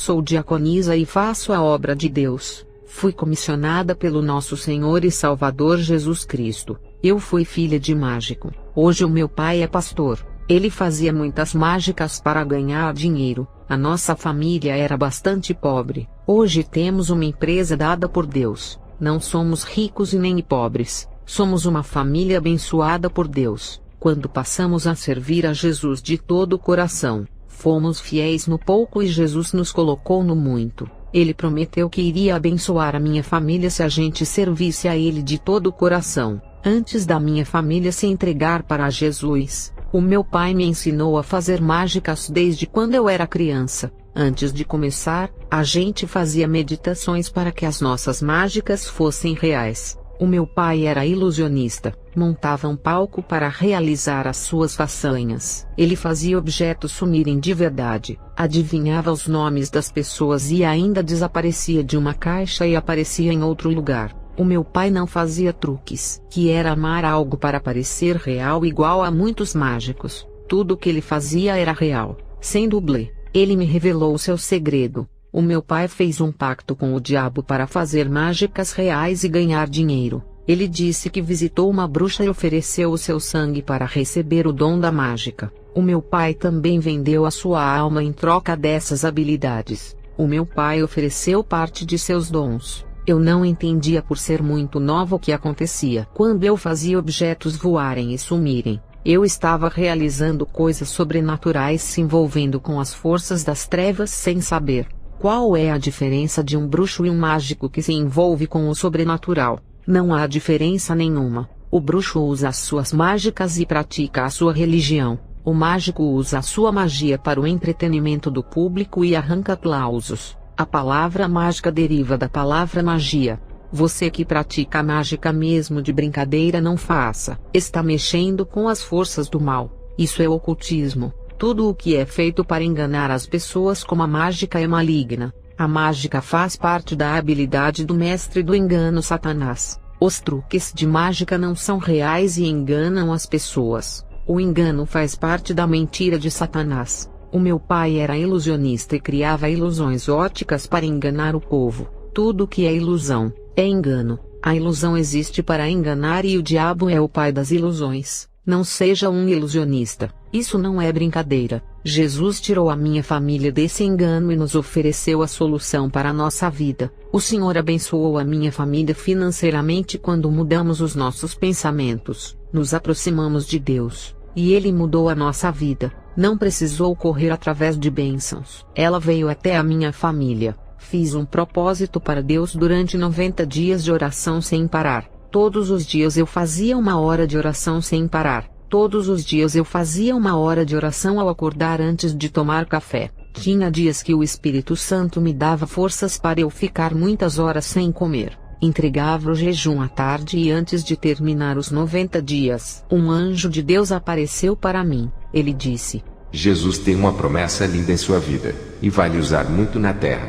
sou diaconisa e faço a obra de Deus. Fui comissionada pelo nosso Senhor e Salvador Jesus Cristo. Eu fui filha de mágico. Hoje o meu pai é pastor. Ele fazia muitas mágicas para ganhar dinheiro. A nossa família era bastante pobre. Hoje temos uma empresa dada por Deus. Não somos ricos e nem pobres. Somos uma família abençoada por Deus. Quando passamos a servir a Jesus de todo o coração, fomos fiéis no pouco e Jesus nos colocou no muito. Ele prometeu que iria abençoar a minha família se a gente servisse a Ele de todo o coração. Antes da minha família se entregar para Jesus, o meu pai me ensinou a fazer mágicas desde quando eu era criança. Antes de começar, a gente fazia meditações para que as nossas mágicas fossem reais. O meu pai era ilusionista, montava um palco para realizar as suas façanhas. Ele fazia objetos sumirem de verdade, adivinhava os nomes das pessoas e ainda desaparecia de uma caixa e aparecia em outro lugar. O meu pai não fazia truques, que era amar algo para parecer real igual a muitos mágicos. Tudo o que ele fazia era real, sem dublê. Ele me revelou o seu segredo. O meu pai fez um pacto com o diabo para fazer mágicas reais e ganhar dinheiro. Ele disse que visitou uma bruxa e ofereceu o seu sangue para receber o dom da mágica. O meu pai também vendeu a sua alma em troca dessas habilidades. O meu pai ofereceu parte de seus dons. Eu não entendia por ser muito nova o que acontecia. Quando eu fazia objetos voarem e sumirem, eu estava realizando coisas sobrenaturais se envolvendo com as forças das trevas sem saber. Qual é a diferença de um bruxo e um mágico que se envolve com o sobrenatural? Não há diferença nenhuma. O bruxo usa as suas mágicas e pratica a sua religião. O mágico usa a sua magia para o entretenimento do público e arranca aplausos. A palavra mágica deriva da palavra magia. Você que pratica a mágica mesmo de brincadeira não faça. Está mexendo com as forças do mal. Isso é ocultismo. Tudo o que é feito para enganar as pessoas como a mágica é maligna. A mágica faz parte da habilidade do mestre do engano Satanás. Os truques de mágica não são reais e enganam as pessoas. O engano faz parte da mentira de Satanás. O meu pai era ilusionista e criava ilusões óticas para enganar o povo. Tudo que é ilusão, é engano. A ilusão existe para enganar e o diabo é o pai das ilusões. Não seja um ilusionista. Isso não é brincadeira. Jesus tirou a minha família desse engano e nos ofereceu a solução para a nossa vida. O Senhor abençoou a minha família financeiramente quando mudamos os nossos pensamentos. Nos aproximamos de Deus, e Ele mudou a nossa vida. Não precisou correr através de bênçãos. Ela veio até a minha família. Fiz um propósito para Deus durante 90 dias de oração sem parar. Todos os dias eu fazia 1 hora de oração sem parar. Todos os dias eu fazia 1 hora de oração ao acordar antes de tomar café. Tinha dias que o Espírito Santo me dava forças para eu ficar muitas horas sem comer. Entregava o jejum à tarde e antes de terminar os 90 dias, um anjo de Deus apareceu para mim. Ele disse: Jesus tem uma promessa linda em sua vida, e vai lhe usar muito na terra.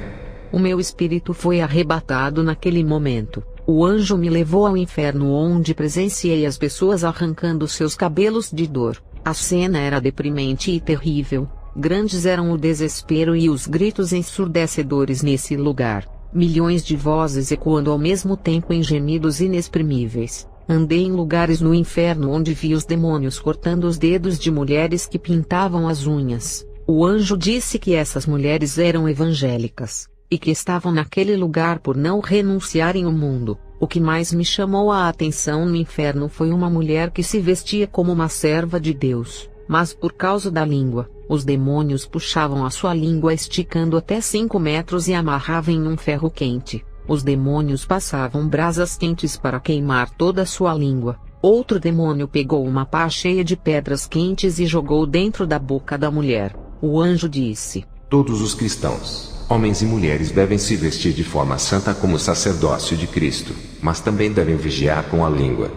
O meu espírito foi arrebatado naquele momento. O anjo me levou ao inferno onde presenciei as pessoas arrancando seus cabelos de dor. A cena era deprimente e terrível. Grandes eram o desespero e os gritos ensurdecedores nesse lugar. Milhões de vozes ecoando ao mesmo tempo em gemidos inexprimíveis. Andei em lugares no inferno onde vi os demônios cortando os dedos de mulheres que pintavam as unhas. O anjo disse que essas mulheres eram evangélicas, e que estavam naquele lugar por não renunciarem ao mundo. O que mais me chamou a atenção no inferno foi uma mulher que se vestia como uma serva de Deus, mas por causa da língua, os demônios puxavam a sua língua esticando até 5 metros e amarravam em um ferro quente. Os demônios passavam brasas quentes para queimar toda a sua língua. Outro demônio pegou uma pá cheia de pedras quentes e jogou dentro da boca da mulher. O anjo disse: Todos os cristãos, homens e mulheres, devem se vestir de forma santa como o sacerdócio de Cristo, mas também devem vigiar com a língua.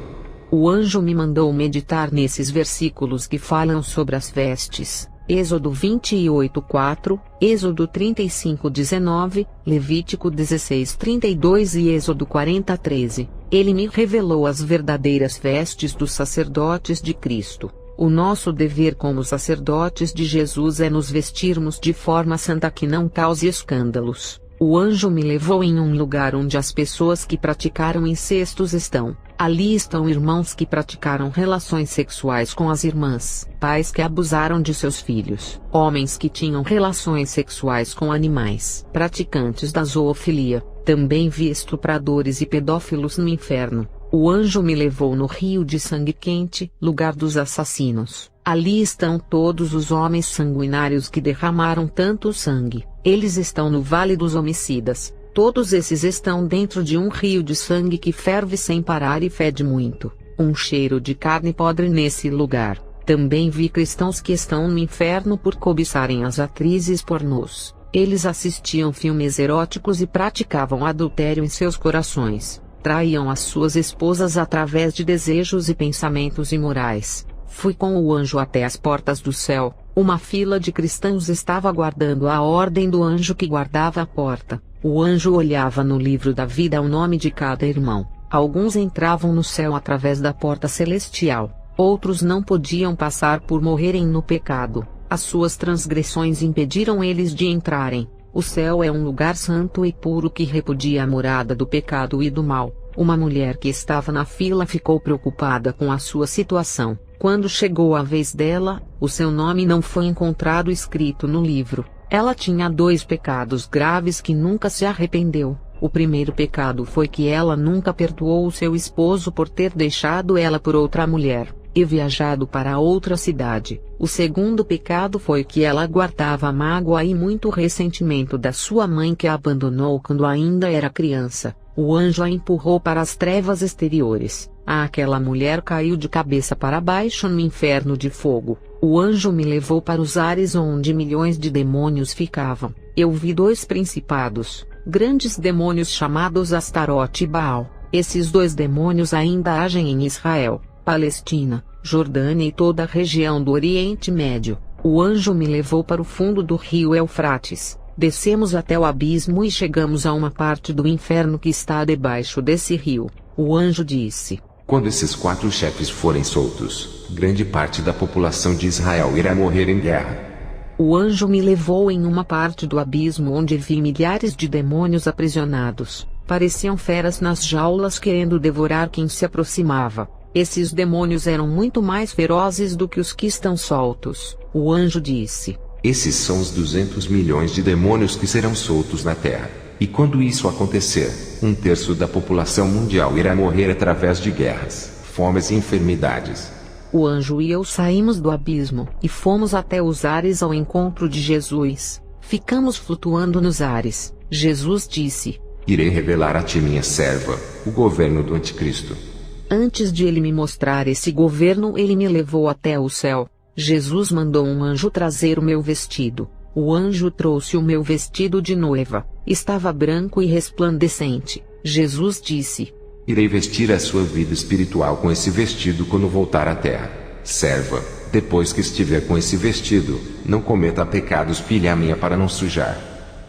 O anjo me mandou meditar nesses versículos que falam sobre as vestes. Êxodo 28:4, Êxodo 35:19, Levítico 16:32 e Êxodo 40:13. Ele me revelou as verdadeiras vestes dos sacerdotes de Cristo. O nosso dever como sacerdotes de Jesus é nos vestirmos de forma santa que não cause escândalos. O anjo me levou em um lugar onde as pessoas que praticaram incestos estão. Ali estão irmãos que praticaram relações sexuais com as irmãs, pais que abusaram de seus filhos, homens que tinham relações sexuais com animais, praticantes da zoofilia. Também vi estupradores e pedófilos no inferno. O anjo me levou no rio de sangue quente, lugar dos assassinos. Ali estão todos os homens sanguinários que derramaram tanto sangue. Eles estão no vale dos homicidas. Todos esses estão dentro de um rio de sangue que ferve sem parar e fede muito. Um cheiro de carne podre nesse lugar. Também vi cristãos que estão no inferno por cobiçarem as atrizes pornôs. Eles assistiam filmes eróticos e praticavam adultério em seus corações. Traíam as suas esposas através de desejos e pensamentos imorais. Fui com o anjo até as portas do céu. Uma fila de cristãos estava aguardando a ordem do anjo que guardava a porta. O anjo olhava no livro da vida o nome de cada irmão. Alguns entravam no céu através da porta celestial. Outros não podiam passar por morrerem no pecado. As suas transgressões impediram eles de entrarem. O céu é um lugar santo e puro que repudia a morada do pecado e do mal. Uma mulher que estava na fila ficou preocupada com a sua situação. Quando chegou a vez dela, o seu nome não foi encontrado escrito no livro. Ela tinha 2 pecados graves que nunca se arrependeu. O primeiro pecado foi que ela nunca perdoou o seu esposo por ter deixado ela por outra mulher e viajado para outra cidade. O segundo pecado foi que ela guardava mágoa e muito ressentimento da sua mãe que a abandonou quando ainda era criança. O anjo a empurrou para as trevas exteriores. Aquela mulher caiu de cabeça para baixo no inferno de fogo. O anjo me levou para os ares onde milhões de demônios ficavam. Eu vi 2 principados, grandes demônios chamados Astarote e Baal. Esses 2 demônios ainda agem em Israel, Palestina, Jordânia e toda a região do Oriente Médio. O anjo me levou para o fundo do rio Eufrates. Descemos até o abismo e chegamos a uma parte do inferno que está debaixo desse rio. O anjo disse: quando esses 4 chefes forem soltos, grande parte da população de Israel irá morrer em guerra. O anjo me levou em uma parte do abismo onde vi milhares de demônios aprisionados. Pareciam feras nas jaulas querendo devorar quem se aproximava. Esses demônios eram muito mais ferozes do que os que estão soltos. O anjo disse: esses são os 200 milhões de demônios que serão soltos na terra. E quando isso acontecer, 1/3 da população mundial irá morrer através de guerras, fomes e enfermidades. O anjo e eu saímos do abismo e fomos até os ares ao encontro de Jesus. Ficamos flutuando nos ares. Jesus disse: irei revelar a ti minha serva, o governo do anticristo. Antes de ele me mostrar esse governo, ele me levou até o céu. Jesus mandou um anjo trazer o meu vestido. O anjo trouxe o meu vestido de noiva. Estava branco e resplandecente. Jesus disse: irei vestir a sua vida espiritual com esse vestido quando voltar à terra. Serva, depois que estiver com esse vestido, não cometa pecados, filha minha, para não sujar.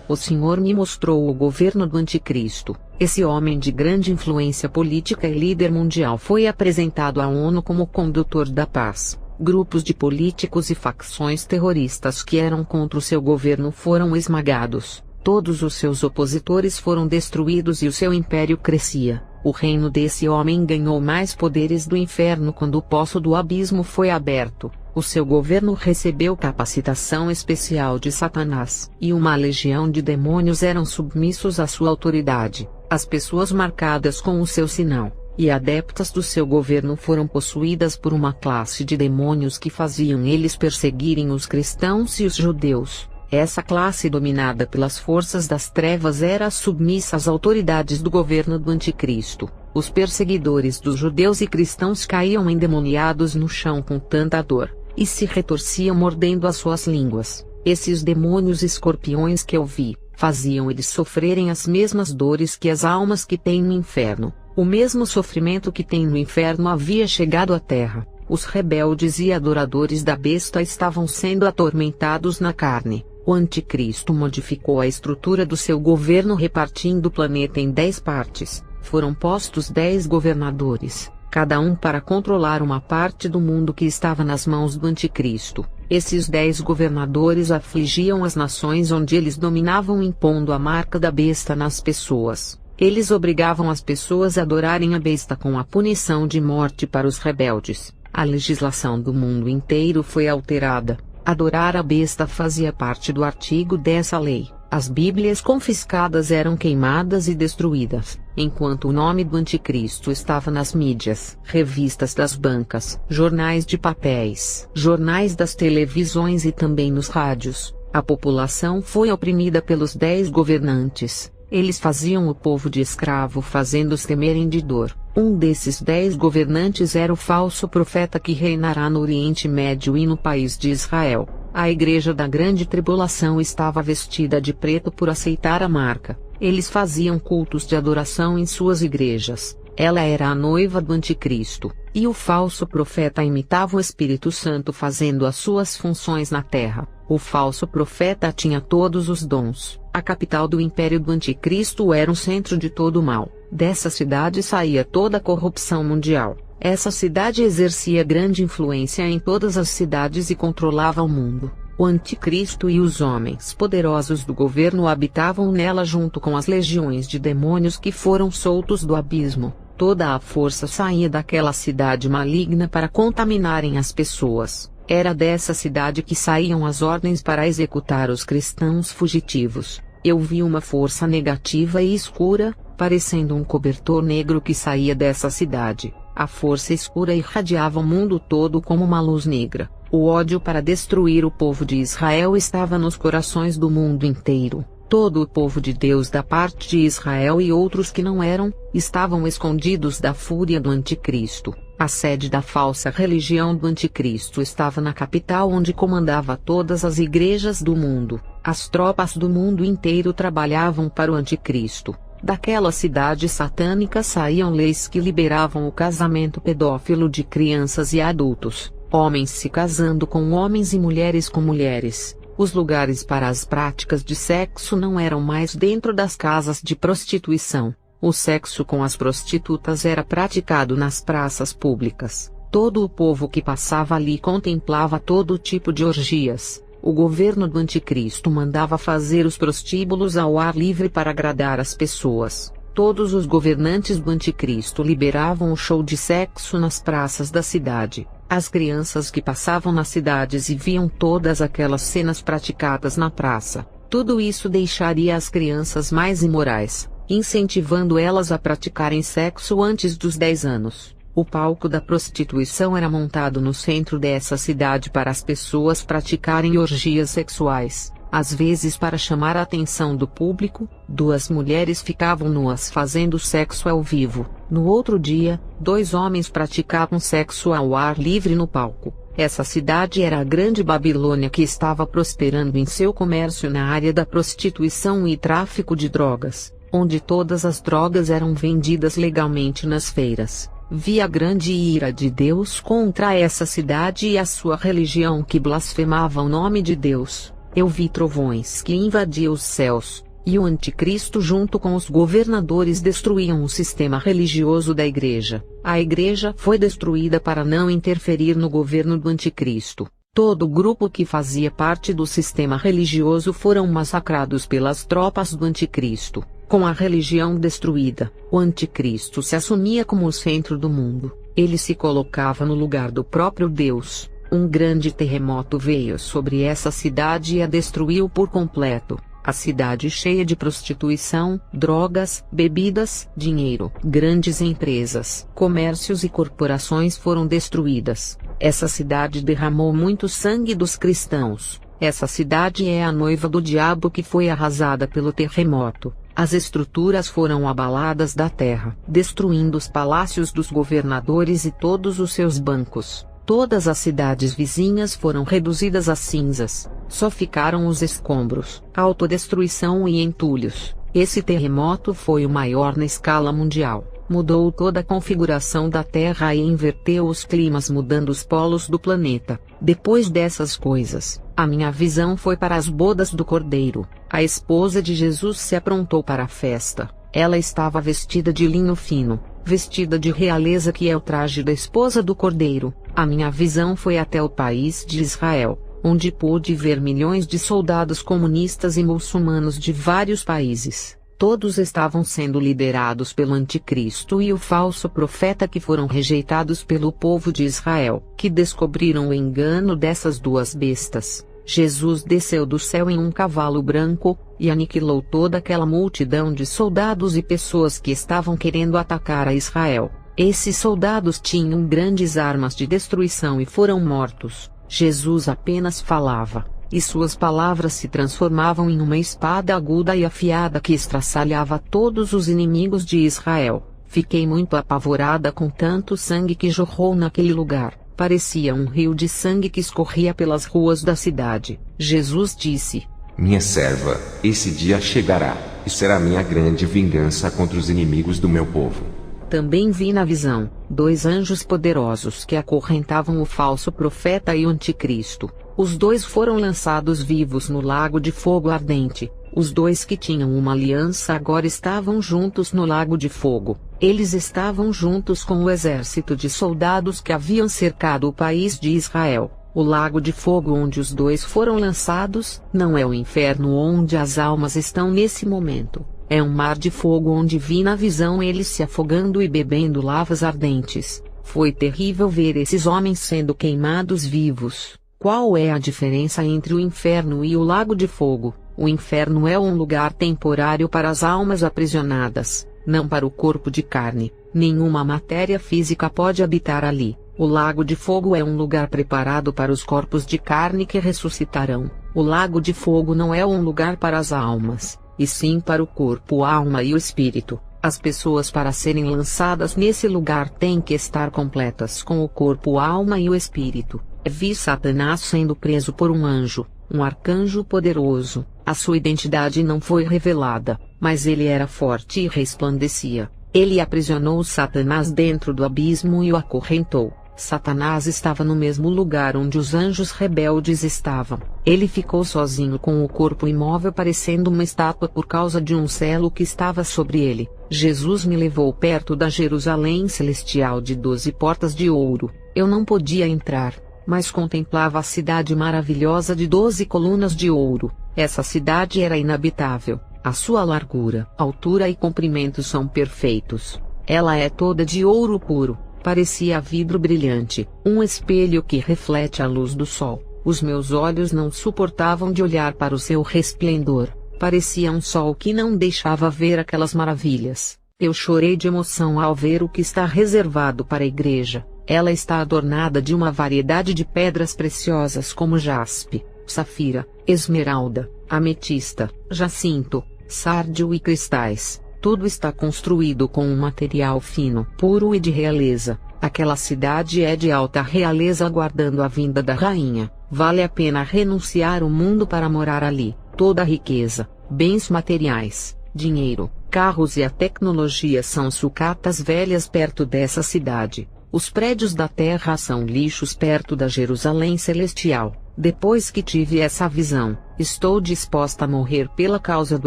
O Senhor me mostrou o governo do anticristo. Esse homem de grande influência política e líder mundial foi apresentado à ONU como condutor da paz. Grupos de políticos e facções terroristas que eram contra o seu governo foram esmagados. Todos os seus opositores foram destruídos e o seu império crescia. O reino desse homem ganhou mais poderes do inferno quando o poço do abismo foi aberto. O seu governo recebeu capacitação especial de Satanás, e uma legião de demônios eram submissos à sua autoridade. As pessoas marcadas com o seu sinal e adeptas do seu governo foram possuídas por uma classe de demônios que faziam eles perseguirem os cristãos e os judeus. Essa classe, dominada pelas forças das trevas, era submissa às autoridades do governo do anticristo. Os perseguidores dos judeus e cristãos caíam endemoniados no chão com tanta dor, e se retorciam mordendo as suas línguas. Esses demônios escorpiões que eu vi, faziam eles sofrerem as mesmas dores que as almas que têm no inferno. O mesmo sofrimento que tem no inferno havia chegado à terra. Os rebeldes e adoradores da besta estavam sendo atormentados na carne. O anticristo modificou a estrutura do seu governo repartindo o planeta em 10 partes. Foram postos 10 governadores. cada um para controlar uma parte do mundo que estava nas mãos do Anticristo. Esses 10 governadores afligiam as nações onde eles dominavam, impondo a marca da besta nas pessoas. Eles obrigavam as pessoas a adorarem a besta com a punição de morte para os rebeldes. A legislação do mundo inteiro foi alterada. Adorar a besta fazia parte do artigo dessa lei. As Bíblias confiscadas eram queimadas e destruídas, enquanto o nome do Anticristo estava nas mídias, revistas das bancas, jornais de papéis, jornais das televisões e também nos rádios. A população foi oprimida pelos 10 governantes. Eles faziam o povo de escravo, fazendo-os temerem de dor. Um desses 10 governantes era o falso profeta que reinará no Oriente Médio e no país de Israel. A igreja da grande tribulação estava vestida de preto por aceitar a marca. Eles faziam cultos de adoração em suas igrejas. Ela era a noiva do Anticristo, e o falso profeta imitava o Espírito Santo fazendo as suas funções na terra. O falso profeta tinha todos os dons. A capital do império do Anticristo era um centro de todo o mal. Dessa cidade saía toda a corrupção mundial. Essa cidade exercia grande influência em todas as cidades e controlava o mundo. O Anticristo e os homens poderosos do governo habitavam nela junto com as legiões de demônios que foram soltos do abismo. Toda a força saía daquela cidade maligna para contaminarem as pessoas. Era dessa cidade que saíam as ordens para executar os cristãos fugitivos. Eu vi uma força negativa e escura, parecendo um cobertor negro que saía dessa cidade. A força escura irradiava o mundo todo como uma luz negra. O ódio para destruir o povo de Israel estava nos corações do mundo inteiro. Todo o povo de Deus da parte de Israel e outros que não eram, estavam escondidos da fúria do Anticristo. A sede da falsa religião do Anticristo estava na capital onde comandava todas as igrejas do mundo. As tropas do mundo inteiro trabalhavam para o Anticristo. Daquela cidade satânica saíam leis que liberavam o casamento pedófilo de crianças e adultos, homens se casando com homens e mulheres com mulheres. Os lugares para as práticas de sexo não eram mais dentro das casas de prostituição. O sexo com as prostitutas era praticado nas praças públicas. Todo o povo que passava ali contemplava todo tipo de orgias. O governo do Anticristo mandava fazer os prostíbulos ao ar livre para agradar as pessoas. Todos os governantes do Anticristo liberavam o show de sexo nas praças da cidade. As crianças que passavam nas cidades e viam todas aquelas cenas praticadas na praça. Tudo isso deixaria as crianças mais imorais, incentivando elas a praticarem sexo antes dos 10 anos. O palco da prostituição era montado no centro dessa cidade para as pessoas praticarem orgias sexuais. Às vezes, para chamar a atenção do público, 2 mulheres ficavam nuas fazendo sexo ao vivo. No outro dia, 2 homens praticavam sexo ao ar livre no palco. Essa cidade era a Grande Babilônia, que estava prosperando em seu comércio na área da prostituição e tráfico de drogas, onde todas as drogas eram vendidas legalmente nas feiras. Vi a grande ira de Deus contra essa cidade e a sua religião que blasfemava o nome de Deus. Eu vi trovões que invadiam os céus, e o Anticristo junto com os governadores destruíam o sistema religioso da igreja. A igreja foi destruída para não interferir no governo do Anticristo. Todo o grupo que fazia parte do sistema religioso foram massacrados pelas tropas do Anticristo. Com a religião destruída, o Anticristo se assumia como o centro do mundo. Ele se colocava no lugar do próprio Deus. Um grande terremoto veio sobre essa cidade e a destruiu por completo. A cidade cheia de prostituição, drogas, bebidas, dinheiro, grandes empresas, comércios e corporações foram destruídas. Essa cidade derramou muito sangue dos cristãos. Essa cidade é a noiva do diabo que foi arrasada pelo terremoto. As estruturas foram abaladas da terra, destruindo os palácios dos governadores e todos os seus bancos. Todas as cidades vizinhas foram reduzidas a cinzas. Só ficaram os escombros, autodestruição e entulhos. Esse terremoto foi o maior na escala mundial. Mudou toda a configuração da Terra e inverteu os climas, mudando os polos do planeta. Depois dessas coisas, a minha visão foi para as bodas do Cordeiro. A esposa de Jesus se aprontou para a festa. Ela estava vestida de linho fino, vestida de realeza, que é o traje da esposa do Cordeiro. A minha visão foi até o país de Israel, onde pude ver milhões de soldados comunistas e muçulmanos de vários países. Todos estavam sendo liderados pelo anticristo e o falso profeta, que foram rejeitados pelo povo de Israel, que descobriram o engano dessas duas bestas. Jesus desceu do céu em um cavalo branco, e aniquilou toda aquela multidão de soldados e pessoas que estavam querendo atacar a Israel. Esses soldados tinham grandes armas de destruição e foram mortos. Jesus apenas falava, e suas palavras se transformavam em uma espada aguda e afiada que estraçalhava todos os inimigos de Israel. Fiquei muito apavorada com tanto sangue que jorrou naquele lugar. Parecia um rio de sangue que escorria pelas ruas da cidade. Jesus disse: Minha serva, esse dia chegará, e será minha grande vingança contra os inimigos do meu povo. Também vi na visão 2 anjos poderosos que acorrentavam o falso profeta e o anticristo. Os 2 foram lançados vivos no lago de fogo ardente. Os 2 que tinham uma aliança agora estavam juntos no lago de fogo. Eles estavam juntos com o exército de soldados que haviam cercado o país de Israel. O lago de fogo onde os 2 foram lançados não é o inferno onde as almas estão nesse momento. É um mar de fogo onde vi na visão eles se afogando e bebendo lavas ardentes. Foi terrível ver esses homens sendo queimados vivos. Qual é a diferença entre o inferno e o lago de fogo? O inferno é um lugar temporário para as almas aprisionadas, não para o corpo de carne. Nenhuma matéria física pode habitar ali. O lago de fogo é um lugar preparado para os corpos de carne que ressuscitarão. O lago de fogo não é um lugar para as almas, e sim para o corpo, a alma e o espírito. As pessoas, para serem lançadas nesse lugar, têm que estar completas com o corpo, a alma e o espírito. Vi Satanás sendo preso por um anjo, um arcanjo poderoso. A sua identidade não foi revelada, mas ele era forte e resplandecia. Ele aprisionou Satanás dentro do abismo e o acorrentou. Satanás estava no mesmo lugar onde os anjos rebeldes estavam. Ele ficou sozinho com o corpo imóvel, parecendo uma estátua por causa de um selo que estava sobre ele. Jesus me levou perto da Jerusalém celestial de 12 portas de ouro. Eu não podia entrar, mas contemplava a cidade maravilhosa de 12 colunas de ouro. Essa cidade era inabitável. A sua largura, altura e comprimento são perfeitos. Ela é toda de ouro puro. Parecia vidro brilhante, um espelho que reflete a luz do sol. Os meus olhos não suportavam de olhar para o seu resplendor. Parecia um sol que não deixava ver aquelas maravilhas. Eu chorei de emoção ao ver o que está reservado para a igreja. Ela está adornada de uma variedade de pedras preciosas como jaspe, safira, esmeralda, ametista, jacinto, sárdio e cristais. Tudo está construído com um material fino, puro e de realeza. Aquela cidade é de alta realeza, aguardando a vinda da rainha. Vale a pena renunciar ao mundo para morar ali. Toda a riqueza, bens materiais, dinheiro, carros e a tecnologia são sucatas velhas perto dessa cidade. Os prédios da terra são lixos perto da Jerusalém celestial. Depois que tive essa visão, estou disposta a morrer pela causa do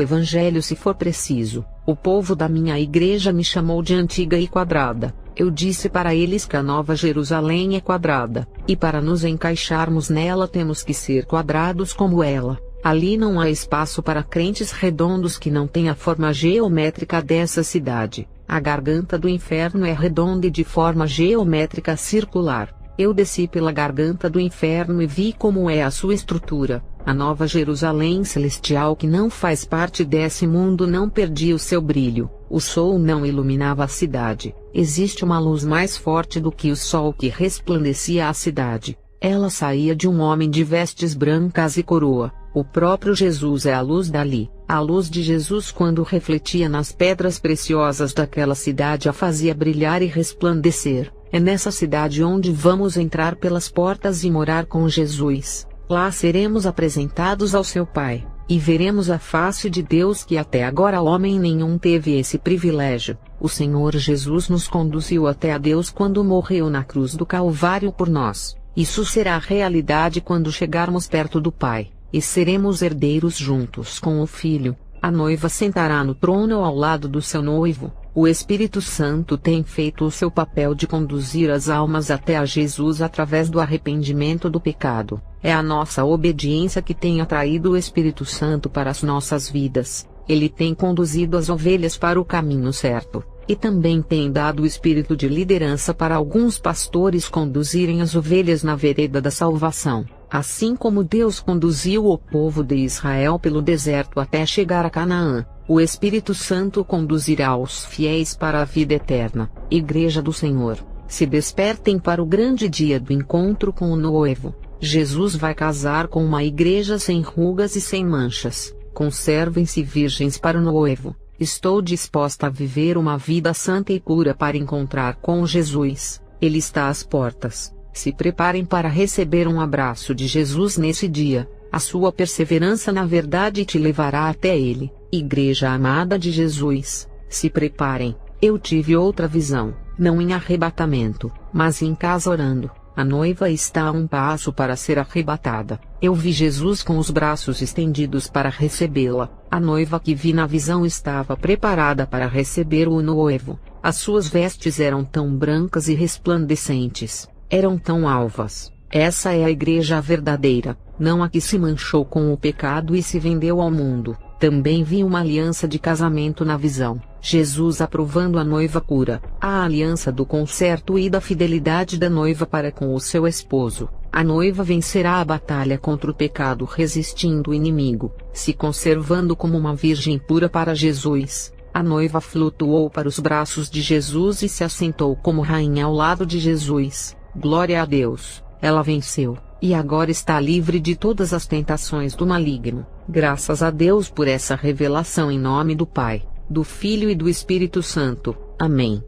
Evangelho se for preciso. O povo da minha igreja me chamou de antiga e quadrada. Eu disse para eles que a Nova Jerusalém é quadrada, e para nos encaixarmos nela temos que ser quadrados como ela. Ali não há espaço para crentes redondos que não têm a forma geométrica dessa cidade. A garganta do inferno é redonda e de forma geométrica circular. Eu desci pela garganta do inferno e vi como é a sua estrutura. A Nova Jerusalém celestial, que não faz parte desse mundo, não perdia o seu brilho. O sol não iluminava a cidade. Existe uma luz mais forte do que o sol que resplandecia a cidade. Ela saía de um homem de vestes brancas e coroa. O próprio Jesus é a luz dali. A luz de Jesus, quando refletia nas pedras preciosas daquela cidade, a fazia brilhar e resplandecer. É nessa cidade onde vamos entrar pelas portas e morar com Jesus. Lá seremos apresentados ao seu Pai, e veremos a face de Deus, que até agora homem nenhum teve esse privilégio. O Senhor Jesus nos conduziu até a Deus quando morreu na cruz do Calvário por nós. Isso será realidade quando chegarmos perto do Pai, e seremos herdeiros juntos com o Filho. A noiva sentará no trono ao lado do seu noivo. O Espírito Santo tem feito o seu papel de conduzir as almas até a Jesus através do arrependimento do pecado. É a nossa obediência que tem atraído o Espírito Santo para as nossas vidas. Ele tem conduzido as ovelhas para o caminho certo, e também tem dado o espírito de liderança para alguns pastores conduzirem as ovelhas na vereda da salvação. Assim como Deus conduziu o povo de Israel pelo deserto até chegar a Canaã, o Espírito Santo conduzirá os fiéis para a vida eterna. Igreja do Senhor, se despertem para o grande dia do encontro com o noivo. Jesus vai casar com uma igreja sem rugas e sem manchas. Conservem-se virgens para o noivo. Estou disposta a viver uma vida santa e pura para encontrar com Jesus. Ele está às portas. Se preparem para receber um abraço de Jesus nesse dia. A sua perseverança na verdade te levará até Ele. Igreja amada de Jesus, se preparem. Eu tive outra visão, não em arrebatamento, mas em casa orando. A noiva está a um passo para ser arrebatada. Eu vi Jesus com os braços estendidos para recebê-la. A noiva que vi na visão estava preparada para receber o noivo. As suas vestes eram tão brancas e resplandecentes, eram tão alvas. Essa é a igreja verdadeira, não a que se manchou com o pecado e se vendeu ao mundo. Também vi uma aliança de casamento na visão. Jesus aprovando a noiva pura, a aliança do concerto e da fidelidade da noiva para com o seu esposo. A noiva vencerá a batalha contra o pecado resistindo o inimigo, se conservando como uma virgem pura para Jesus. A noiva flutuou para os braços de Jesus e se assentou como rainha ao lado de Jesus. Glória a Deus, ela venceu, e agora está livre de todas as tentações do maligno. Graças a Deus por essa revelação em nome do Pai, do Filho e do Espírito Santo. Amém.